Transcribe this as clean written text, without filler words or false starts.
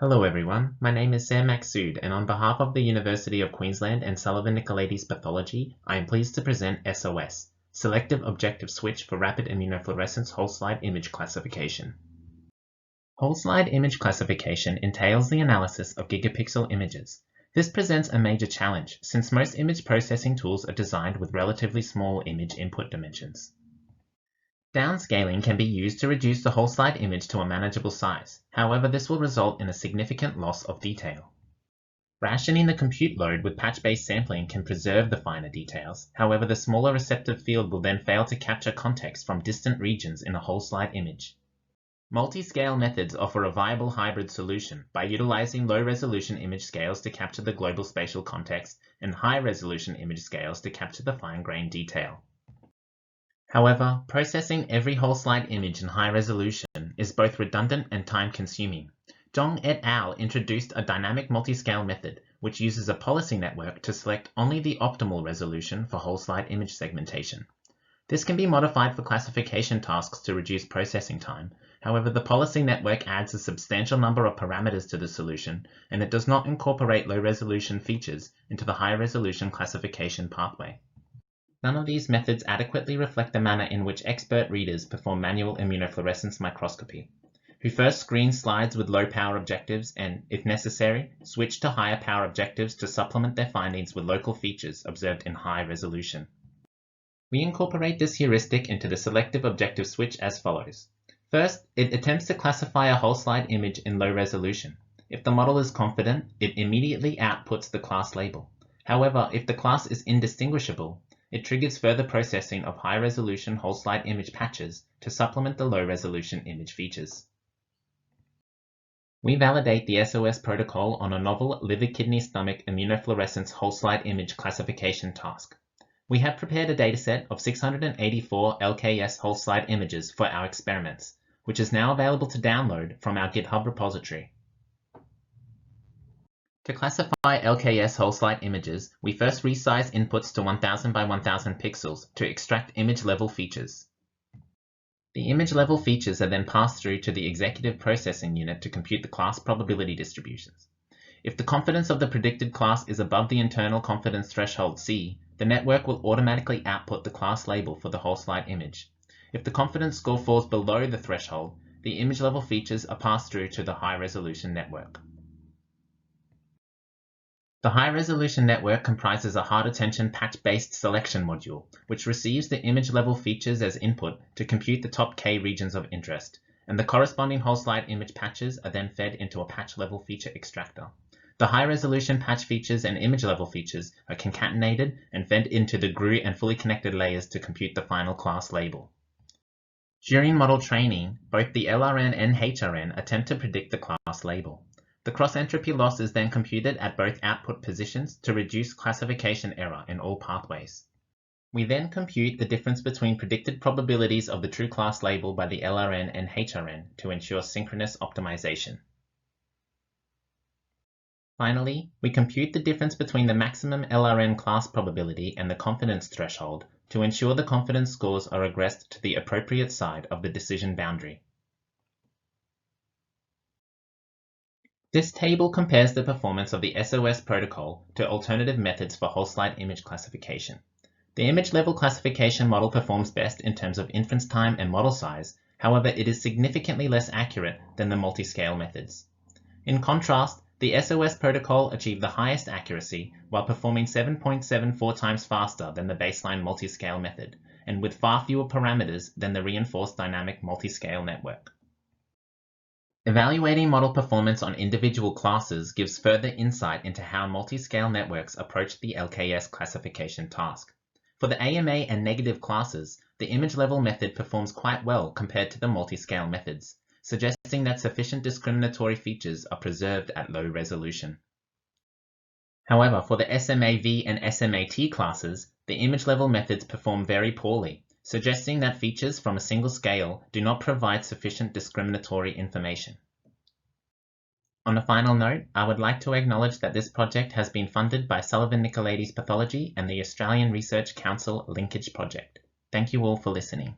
Hello everyone, my name is Sam Maksoud, and on behalf of the University of Queensland and Sullivan Nicolaides Pathology, I am pleased to present SOS, Selective Objective Switch for Rapid Immunofluorescence Whole Slide Image Classification. Whole slide image classification entails the analysis of gigapixel images. This presents a major challenge, since most image processing tools are designed with relatively small image input dimensions. Downscaling can be used to reduce the whole slide image to a manageable size. However, this will result in a significant loss of detail. Rationing the compute load with patch-based sampling can preserve the finer details. However, the smaller receptive field will then fail to capture context from distant regions in a whole slide image. Multi-scale methods offer a viable hybrid solution by utilizing low-resolution image scales to capture the global spatial context and high-resolution image scales to capture the fine-grained detail. However, processing every whole slide image in high resolution is both redundant and time-consuming. Zhong et al. Introduced a dynamic multiscale method, which uses a policy network to select only the optimal resolution for whole slide image segmentation. This can be modified for classification tasks to reduce processing time. However, the policy network adds a substantial number of parameters to the solution, and it does not incorporate low-resolution features into the high-resolution classification pathway. None of these methods adequately reflect the manner in which expert readers perform manual immunofluorescence microscopy, who first screen slides with low power objectives and, if necessary, switch to higher power objectives to supplement their findings with local features observed in high resolution. We incorporate this heuristic into the selective objective switch as follows. First, it attempts to classify a whole slide image in low resolution. If the model is confident, it immediately outputs the class label. However, if the class is indistinguishable, it triggers further processing of high-resolution whole slide image patches to supplement the low-resolution image features. We validate the SOS protocol on a novel liver-kidney-stomach immunofluorescence whole slide image classification task. We have prepared a dataset of 684 LKS whole slide images for our experiments, which is now available to download from our GitHub repository. To classify LKS whole slide images, we first resize inputs to 1000 by 1000 pixels to extract image level features. The image level features are then passed through to the executive processing unit to compute the class probability distributions. If the confidence of the predicted class is above the internal confidence threshold C, the network will automatically output the class label for the whole slide image. If the confidence score falls below the threshold, the image level features are passed through to the high resolution network. The high-resolution network comprises a hard-attention patch-based selection module, which receives the image-level features as input to compute the top K regions of interest, and the corresponding whole slide image patches are then fed into a patch-level feature extractor. The high-resolution patch features and image-level features are concatenated and fed into the GRU and fully connected layers to compute the final class label. During model training, both the LRN and HRN attempt to predict the class label. The cross-entropy loss is then computed at both output positions to reduce classification error in all pathways. We then compute the difference between predicted probabilities of the true class label by the LRN and HRN to ensure synchronous optimization. Finally, we compute the difference between the maximum LRN class probability and the confidence threshold to ensure the confidence scores are regressed to the appropriate side of the decision boundary. This table compares the performance of the SOS protocol to alternative methods for whole slide image classification. The image level classification model performs best in terms of inference time and model size. However, it is significantly less accurate than the multi-scale methods. In contrast, the SOS protocol achieved the highest accuracy while performing 7.74 times faster than the baseline multi-scale method, and with far fewer parameters than the reinforced dynamic multi-scale network. Evaluating model performance on individual classes gives further insight into how multi-scale networks approach the LKS classification task. For the AMA and negative classes, the image level method performs quite well compared to the multi-scale methods, suggesting that sufficient discriminatory features are preserved at low resolution. However, for the SMAV and SMAT classes, the image level methods perform very poorly, suggesting that features from a single scale do not provide sufficient discriminatory information. On a final note, I would like to acknowledge that this project has been funded by Sullivan Nicolaides Pathology and the Australian Research Council Linkage Project. Thank you all for listening.